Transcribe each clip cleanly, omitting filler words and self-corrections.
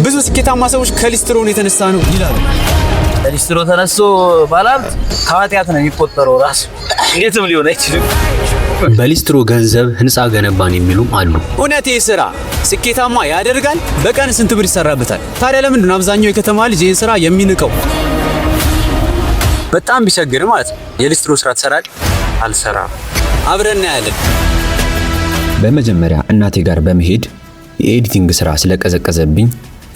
ብዙ ስኬታማ ሰዎች ከሊስትሮ ነው የተነሳ ነው ይላሉ። ከሊስትሮ ተነስቶ ባለሀብት ከኃጢአት ነው የሚቆጠረው ራሱ እንዴትም ሊሆን አይችልም። በሊስትሮ ገንዘብ ህንጻ ገነባን የሚሉም አሉ። እውነት ይህ ስራ ስኬታማ ያደርጋል? በቀን ስንት ብር ይሰራበታል? ታዲያ ለምንድን ነው አብዛኛው የከተማ ልጅ ይህን ስራ የሚንቀው? በጣም ቢቸግር ማለት ነው የሊስትሮ ስራ ትሰራለህ? አልሰራም። አብረን እናያለን። በመጀመሪያ እናቴ ጋር በመሄድ የኤዲቲንግ ስራ ስለቀዘቀዘብኝ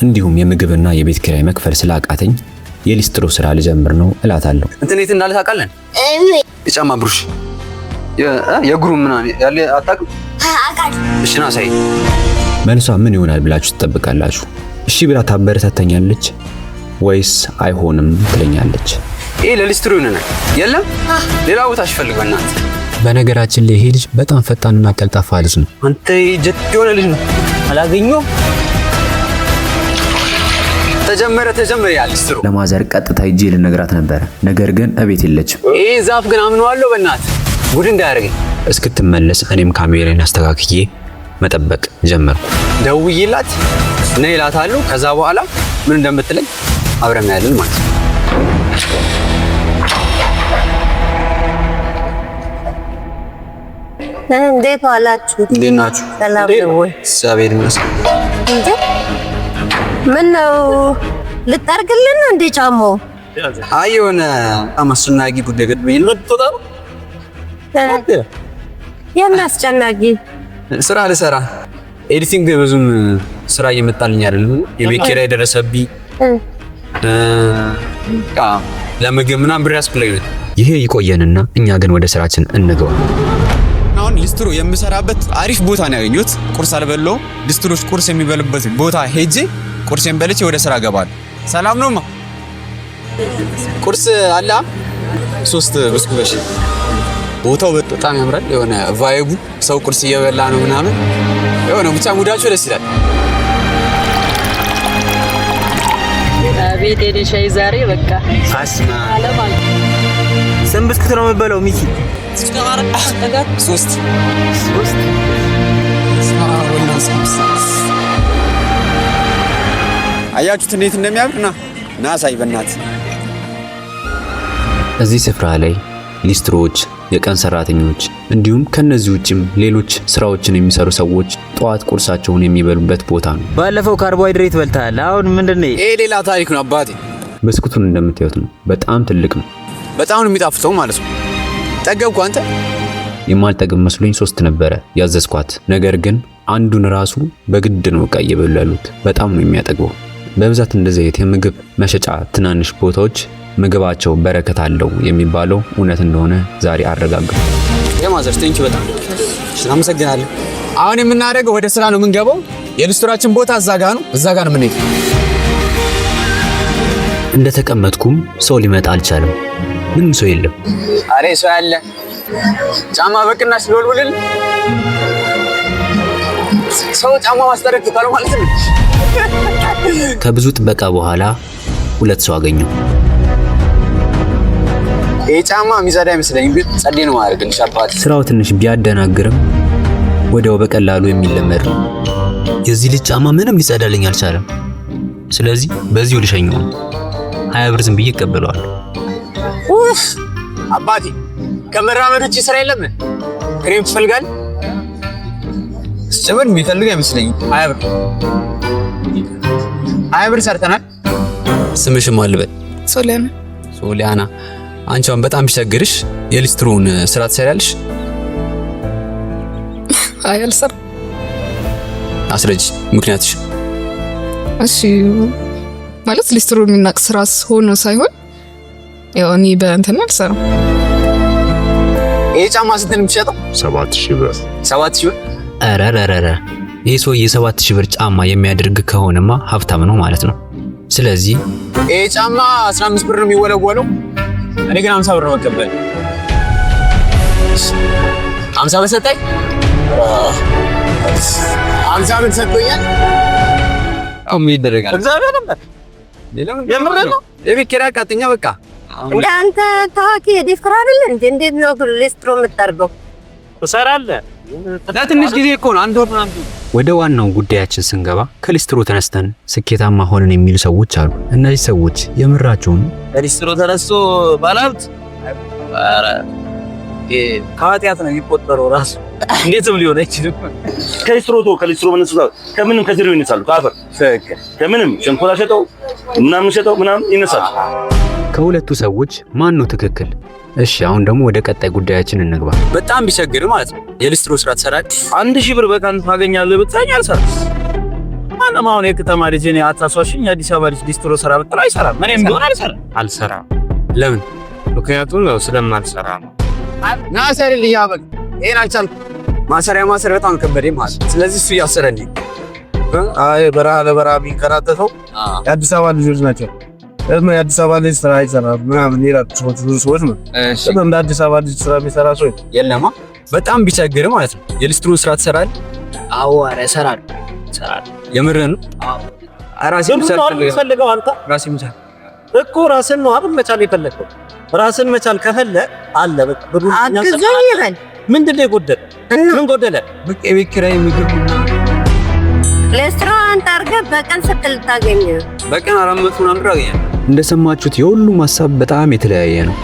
እንዲሁም የምግብና የቤት ኪራይ መክፈል ስላቃተኝ የሊስትሮ ስራ ልጀምር ነው እላታለሁ። እንትን የት እንዳለ ታውቃለህ? የጫማ ብሩሽ የእግሩ ምናምን ያለ አታውቅም? እሺ ና ሳይ። መልሷ ምን ይሆናል ብላችሁ ትጠብቃላችሁ? እሺ ብላ ታበረታተኛለች ወይስ አይሆንም ትለኛለች? ይሄ ለሊስትሮ ይሆናል። የለም ሌላ ቦታ አሽፈልገና። በነገራችን ላይ ይሄ ልጅ በጣም ፈጣንና ቀልጣፋ ልጅ ነው። አንተ ጀት የሆነ ልጅ ነው። አላገኘው ተጀመረ ያ ሊስትሮ። ለማዘር ቀጥታ ሂጄ ልነግራት ነበር፣ ነገር ግን እቤት የለችም። ይሄ ዛፍ ግን አምነዋለሁ በእናትህ ጉድ እንዳያደርገኝ። እስክትመለስ እኔም ካሜራዬን አስተካክዬ መጠበቅ ጀመርኩ። ደውዬላት ነይ እላታለሁ። ከዛ በኋላ ምን እንደምትለኝ አብረን እናያለን ማለት ነው። እንዴት ዋላችሁ? እንዴት ናችሁ? ሰላም ነው ወይ? እግዚአብሔር ይመስገን። እንዴ ምን ነው ልጠርግልን እንዴ ጫማው? አይ የሆነ በጣም አስጨናቂ ጉዳይ ገጥሞኝ ነው። የሚያስጨናቂ ስራ ልሰራ ኤዲቲንግ ብዙም ስራ እየመጣልኝ አይደለም። የቤት ኪራይ ደረሰብኝ። ለምግብ ምናምን ብር ያስፈልጋል። ይሄ ይቆየንና እኛ ግን ወደ ስራችን እንገባ። አሁን ሊስትሮ የምሰራበት አሪፍ ቦታ ነው ያገኘሁት። ቁርስ አልበላሁም። ሊስትሮች ቁርስ የሚበሉበት ቦታ ሄጄ ቁርሴን በልቼ ወደ ስራ እገባለሁ። ሰላም ነውማ? ቁርስ አለ 3 ብስኩት። ቦታው በጣም ያምራል። የሆነ ቫይቡ ሰው ቁርስ እየበላ ነው ምናምን የሆነ ብቻ ሙዳቸው ደስ ይላል። ቤት ሄደ ሻይ ዛሬ በቃ አስማ ስንት ብስኩት ነው የምበለው ሚኪ? 3 አያችሁት እንዴት እንደሚያምርና ናሳይ በእናትህ። እዚህ ስፍራ ላይ ሊስትሮዎች፣ የቀን ሰራተኞች እንዲሁም ከነዚህ ውጭም ሌሎች ስራዎችን የሚሰሩ ሰዎች ጧት ቁርሳቸውን የሚበሉበት ቦታ ነው። ባለፈው ካርቦሃይድሬት በልተሃል፣ አሁን ምንድነው? ይሄ ሌላ ታሪክ ነው አባቴ። ብስኩቱን እንደምታዩት ነው፣ በጣም ትልቅ ነው። በጣም ነው የሚጣፍጠው ማለት ነው። ጠገብኩ አንተ? የማልጠግብ መስሎኝ 3 ነበረ ያዘዝኳት፣ ነገር ግን አንዱን ራሱ በግድ ነው በቃ እየበሉ ያሉት። በጣም ነው የሚያጠግበው። በብዛት እንደዚህ አይነት የምግብ መሸጫ ትናንሽ ቦታዎች ምግባቸው በረከት አለው የሚባለው እውነት እንደሆነ ዛሬ አረጋግጡ። የማዘር ቴንኪ በጣም አመሰግናለሁ። አሁን የምናደርገው ወደ ስራ ነው የምንገባው። የሊስትሮችን ቦታ እዛ ጋር ነው የምንሄድ። እንደተቀመጥኩም ሰው ሊመጣ አልቻለም። ምንም ሰው የለም። አሬ ሰው ያለ ጫማ በቅናሽ ልወልውልል። ሰው ጫማ ማስጠረቅ ካለው ማለት ነው። ከብዙ ጥበቃ በኋላ 2 ሰው አገኘው። ይሄ ጫማ የሚጸዳ አይመስለኝም፣ ግን ጸዴ ነው ማድረግልሽ አባቴ። ስራው ትንሽ ቢያደናግርም ወዲያው በቀላሉ የሚለመድ ነው። የዚህ ልጅ ጫማ ምንም ሊጸዳልኝ አልቻለም። ስለዚህ በዚሁ ልሸኘው 20 ብር ዝም ብዬ እቀበለዋለሁ። አባቴ ከመራመድ ውጭ ስራ የለም። ክሬም ትፈልጋለህ? ጭምር የሚፈልግ አይመስለኝም። 20 ብር ሰርተናል። ስምሽም አልበል? ሶሊያና። አንቺውን በጣም ቢቸግርሽ የሊስትሮውን ስራ ትሰሪያለሽ? አይ አልሰራም። አስረጅ ምክንያትሽ። እሺ ማለት ሊስትሮ የሚናቅ ስራ ሆኖ ሳይሆን ያው እኔ በእንትን አልሰራም። ይሄ ጫማ ስንት ነው የሚሸጠው? 7000 ብር። 7000 ብር? አረረረረ ይሄ ሰውዬ 7000 ብር ጫማ የሚያደርግ ከሆነማ ሀብታም ነው ማለት ነው። ስለዚህ ይሄ ጫማ 15 ብር ነው የሚወለወለው። እኔ ግን 50 ብር ነው መቀበል። 50 ብር ሰጠኝ። 50 ብር ሰጥቶኛል። አሁን ምን ይደረጋል? እግዚአብሔር ነበር። የምር ነው። የቤት ኪራይ አቃጥኛ በቃ። እንዳንተ ታዋቂ ዲፍራ አይደል እንዴ? እንዴት ነው ሊስትሮ የምትጠርገው? ትሰራለህ ለትንሽ ጊዜ እኮ ነው፣ አንድ ወር ምናምን። ወደ ዋናው ጉዳያችን ስንገባ ከሊስትሮ ተነስተን ስኬታማ ሆነን የሚሉ ሰዎች አሉ። እነዚህ ሰዎች የምራቸውን ከሊስትሮ ተነስቶ ባለሀብት ኧረ ከኃጢአት ነው የሚቆጠረው ራሱ። እንዴትም ሊሆን አይችልም። ከሊስትሮ መነሳት ከምንም ከዜሮ ይነሳሉ። ከአፈር ከምንም ሸንኮራ ሸጠው ምናምን ሸጠው ምናምን ይነሳሉ። ከሁለቱ ሰዎች ማን ነው ትክክል? እሺ አሁን ደግሞ ወደ ቀጣይ ጉዳያችን እንግባ። በጣም ቢቸግር ማለት ነው የሊስትሮ ስራ ትሰራለህ። 1000 ብር በቀን ታገኛለህ ብትለኝ አልሰራም። ማንም አሁን የከተማ ልጅ እኔ አታሷሽኝ የአዲስ አበባ ልጅ ሊስትሮ ስራ ብትል አይሰራም። እኔም ቢሆን አልሰራም። ለምን? ምክንያቱም ነው ስለማልሰራ ነው። ናሰርልኝ ያበቅ ይሄን አልቻልኩም። ማሰሪያ በጣም ከበደኝ ማለት ነው። ስለዚህ እሱ እያሰረልኝ አይ በረሃ ለበረሃ የሚንከራተተው የአዲስ አበባ ልጆች ናቸው። የአዲስ አበባ ልጅ ስራ አይሰራም ምናምን ይላሉ ሰዎች ነው። እሺ እንደ አዲስ አበባ ልጅ ስራ የሚሰራ ሰው የለማ። በጣም ቢቸግር ማለት ነው የሊስትሮ ስራ ትሰራለህ? አዎ ኧረ እሰራለሁ። የምርህን ነው? አዎ ራስህን ፈልገው አንተ ራስህን መቻል እኮ ራስህን ነው አይደል መቻል የፈለከው። ራስህን መቻል ከፈለክ አለ በቃ ብሩ አግዞኝ ይበል። ምንድን ነው የጎደለ? ምን ጎደለ? በቃ የቤት ኪራይ ምግብ ሬስቶራንት አድርገህ በቀን ስንት ልታገኝ? በቀን 400 ምናምን ብር አገኛለሁ። እንደሰማችሁት የሁሉም ሀሳብ በጣም የተለያየ ነው።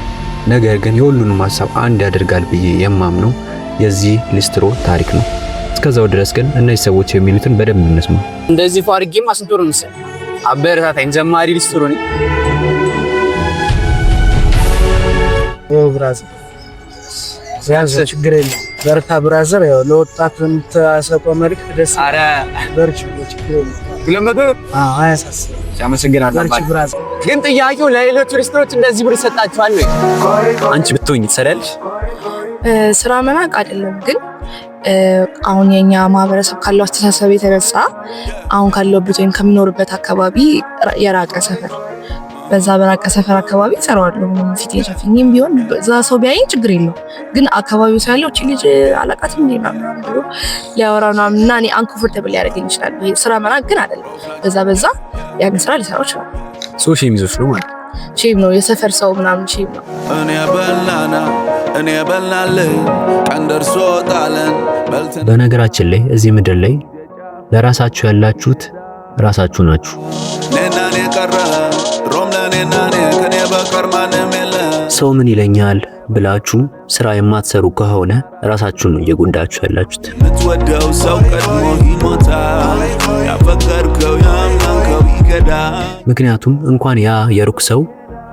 ነገር ግን የሁሉንም ሀሳብ አንድ ያደርጋል ብዬ የማምነው የዚህ ሊስትሮ ታሪክ ነው። እስከዛው ድረስ ግን እነዚህ ሰዎች የሚሉትን በደንብ እንስማ። እንደዚህ ፋርጌም አስንቶር ነው መሰለኝ። አበረታታኝ፣ ጀማሪ ሊስትሮ ነኝ። ብራዘር ያንተ ችግር የለም በርታ ብራዘር። ያው ለወጣት የምታሰጠው መልክ ደስ አረ በርቺ ችግር የለም። ለምበ አያሳስብ አመሰግናለሁ። በርቺ ብራዘር። ግን ጥያቄው ለሌሎች ቱሪስቶች እንደዚህ ብር ይሰጣቸዋል ወይ? አንቺ ብትሆኚ ትሰሪያለሽ? ስራ መናቅ አይደለም ግን አሁን የኛ ማህበረሰብ ካለው አስተሳሰብ የተነሳ አሁን ካለበት ወይም ከሚኖርበት አካባቢ የራቀ ሰፈር በዛ በራቀ ሰፈር አካባቢ እሰራዋለሁ። ፊት የሸፍኝም ቢሆን እዛ ሰው ቢያየኝ ችግር የለው። ግን አካባቢው ሳይለው እቺ ልጅ አላቃትም እንዴ ምናምን ብሎ ሊያወራ ምናምን እና እኔ አንኮምፎርታብል ሊያደርገኝ ይችላል። ስራ መናቅ ግን አይደለም። በዛ ያን ስራ ሊሰራው ይችላል። ሶሺ የሚዞች ነው ማለት ሼም ነው የሰፈር ሰው ምናምን ሼም ነው። እኔ በላለ ቀን ደርሶ ጣለን። በነገራችን ላይ እዚህ ምድር ላይ ለራሳችሁ ያላችሁት ራሳችሁ ናችሁ። ነናኔ ቀረ ድሮም ለኔናኔ ከኔ በቀር ማንም የለ። ሰው ምን ይለኛል ብላችሁ ስራ የማትሰሩ ከሆነ ራሳችሁን ነው እየጎዳችሁ ያላችሁት። የምትወደው ሰው ቀድሞ ይሞታል፣ ያፈቀርከው ያመንከው ይገዳል። ምክንያቱም እንኳን ያ የሩቅ ሰው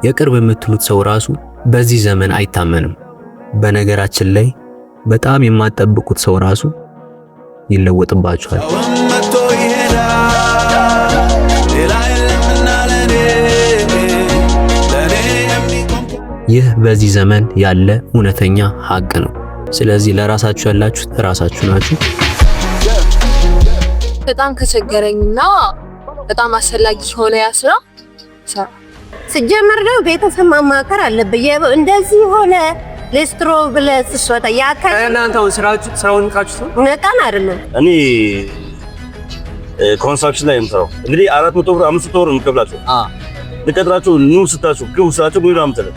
የቅርብ የምትሉት ሰው ራሱ በዚህ ዘመን አይታመንም። በነገራችን ላይ በጣም የማትጠብቁት ሰው ራሱ ይለወጥባችኋል። ይህ በዚህ ዘመን ያለ እውነተኛ ሀቅ ነው። ስለዚህ ለራሳችሁ ያላችሁት ራሳችሁ ናችሁ። በጣም ከቸገረኝና በጣም አስፈላጊ ሆነ ያስራ ሲጀመር ነው ቤተሰብ ማማከር አለብህ። እንደዚህ ሆነ ሊስትሮ ብለህ ስትወጣ እናንተ ስራውን ካችሁ ነቃን አይደለም። እኔ ኮንስትራክሽን ላይ የምሰራው እንግዲህ 400 ብር 500 ብር እንከፍላቸው ልቀጥራቸው ኑ ስታችሁ ግቡ ስራቸው ምን ይላል መሰለህ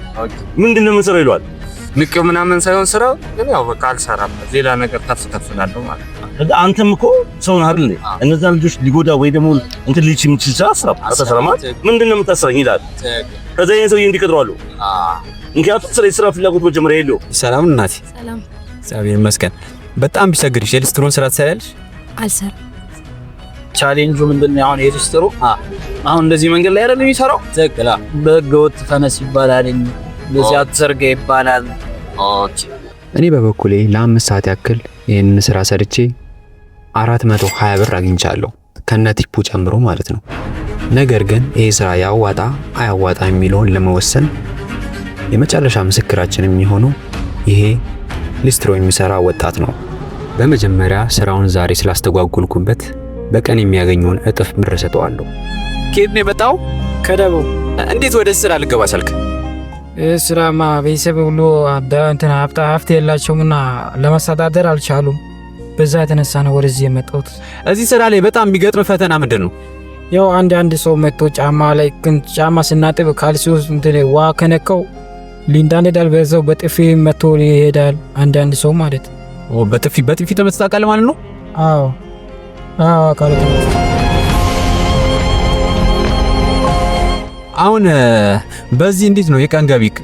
ምንድን ነው የምንሰራው ይለዋል። ንቅ ምናምን ሳይሆን ስራው ግን ያው በቃ አልሰራም ሌላ ነገር ታስከፍላለሁ ማለት ነው። አንተም እኮ ሰውን አይደል እንዴ እነዛ ልጆች ሊጎዳ ወይ ደግሞ እንትን ልጅ የሚችል ስራ ስራ አታሰራማት ምንድን ነው የምታሰራኝ ይላል። ከዛ ይሄን ሰውዬ እንዲቀጥሯሉ ምክንያቱም ስራ ፍላጎት መጀመሪያ የለውም። ሰላም እናቴ። ሰላም እግዚአብሔር ይመስገን። በጣም ቢቸግርሽ የሊስትሮን ስራ ትሰሪያለሽ? አልሰራም። ቻሌንጁ ምንድነው? አሁን የሊስትሮ አሁን እንደዚህ መንገድ ላይ አይደለም የሚሰራው። ትክክል። በህገወጥ ተነስ ይባላል፣ እንደዚህ አትሰርጋ ይባላል። ኦኬ። እኔ በበኩሌ ለ5 ሰዓት ያክል ይህንን ስራ ሰርቼ 420 ብር አግኝቻለሁ ከነቲፑ ጨምሮ ማለት ነው። ነገር ግን ይሄ ስራ ያዋጣ አያዋጣ የሚለውን ለመወሰን የመጨረሻ ምስክራችን የሚሆነው ይሄ ሊስትሮ የሚሰራ ወጣት ነው። በመጀመሪያ ስራውን ዛሬ ስላስተጓጉልኩበት በቀን የሚያገኘውን እጥፍ ብር ሰጠዋለሁ። ከየት ነው የመጣው? ከደቡብ። እንዴት ወደ ስራ ልገባ ቻልክ? ስራማ ቤተሰብ ሁሉ እንትን ሀብት የላቸውምና ለማስተዳደር አልቻሉም። በዛ የተነሳ ነው ወደዚህ የመጣሁት። እዚህ ስራ ላይ በጣም የሚገጥም ፈተና ምንድን ነው? ያው አንድ ሰው መጥቶ ጫማ ላይ ጫማ ስናጥብ ካልሲው እንትን ዋ ከነካው ሊንዳንዳል በዛው በጥፊ መጥቶ ይሄዳል። አንድ ሰው ማለት በጥፊ ተመትታቃል ማለት ነው? አዎ አካል አሁን በዚህ እንዴት ነው የቀን ገቢክ?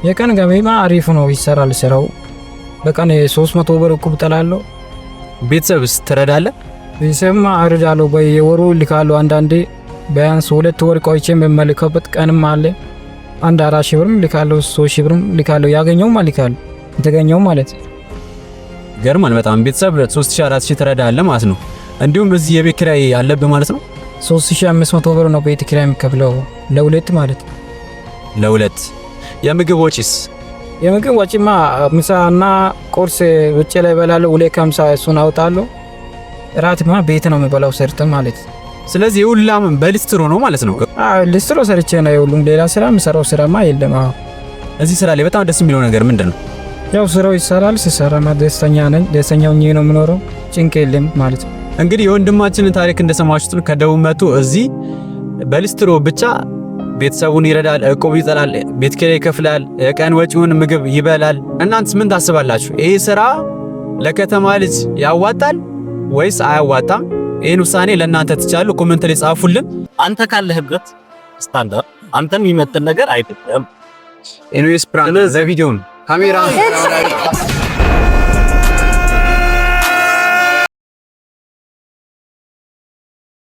የቀን ገቢማ አሪፍ ነው፣ ይሰራል ስራው። በቀን 300 ብር እኩል እጠላለሁ። ቤተሰብስ ትረዳለህ? ቤተሰብማ እረዳለሁ። በየወሩ ልካለሁ። አንዳንዴ ቢያንስ 2 ወር ቆይቼ የምመልከበት ቀንም አለ። አንድ 4,000 ብርም ልካለሁ፣ 3,000 ብርም ልካለሁ። ያገኘውም ልካለሁ፣ የተገኘው ማለት ገርማል በጣም። ቤተሰብ 3,000 4,000 ትረዳለህ ማለት ነው። እንዲሁም እዚህ የቤት ኪራይ አለብህ ማለት ነው? 3,500 ብር ነው ቤት ኪራይ የምከፍለው ለሁለት ማለት ነው። ለሁለት። የምግብ ወጪስ? የምግብ ወጪማ ምሳና ቁርስ ውጭ ላይ እበላለሁ፣ 250 እሱን አውጣለሁ። እራትማ ቤት ነው የምበላው ሰርተን ማለት ነው። ስለዚህ ሁላም በሊስትሮ ነው ማለት ነው? አዎ ሊስትሮ ሰርቼ ነው የሁሉም። ሌላ ስራ የምሰራው ስራማ የለም። አዎ እዚህ ስራ ላይ በጣም ደስ የሚለው ነገር ምንድን ነው? ያው ስራው ይሰራል፣ ሲሰራማ ደስተኛ ነኝ። ደስተኛው ነው የምኖረው፣ ጭንቅ የለም ማለት ነው። እንግዲህ የወንድማችንን ታሪክ እንደሰማችሁት ከደቡብ መጥቶ እዚህ በሊስትሮ ብቻ ቤተሰቡን ይረዳል፣ እቁብ ይጠላል፣ ቤት ኪራይ ይከፍላል፣ የቀን ወጪውን ምግብ ይበላል። እናንተስ ምን ታስባላችሁ? ይሄ ስራ ለከተማ ልጅ ያዋጣል ወይስ አያዋጣም? ይሄን ውሳኔ ለእናንተ ትቻሉ። ኮሜንት ላይ ጻፉልን። አንተ ካለህበት ስታንዳርድ አንተን የሚመጥን ነገር አይደለም። ኤኒዌይስ ፕራንክ ዘ ቪዲዮን ካሜራ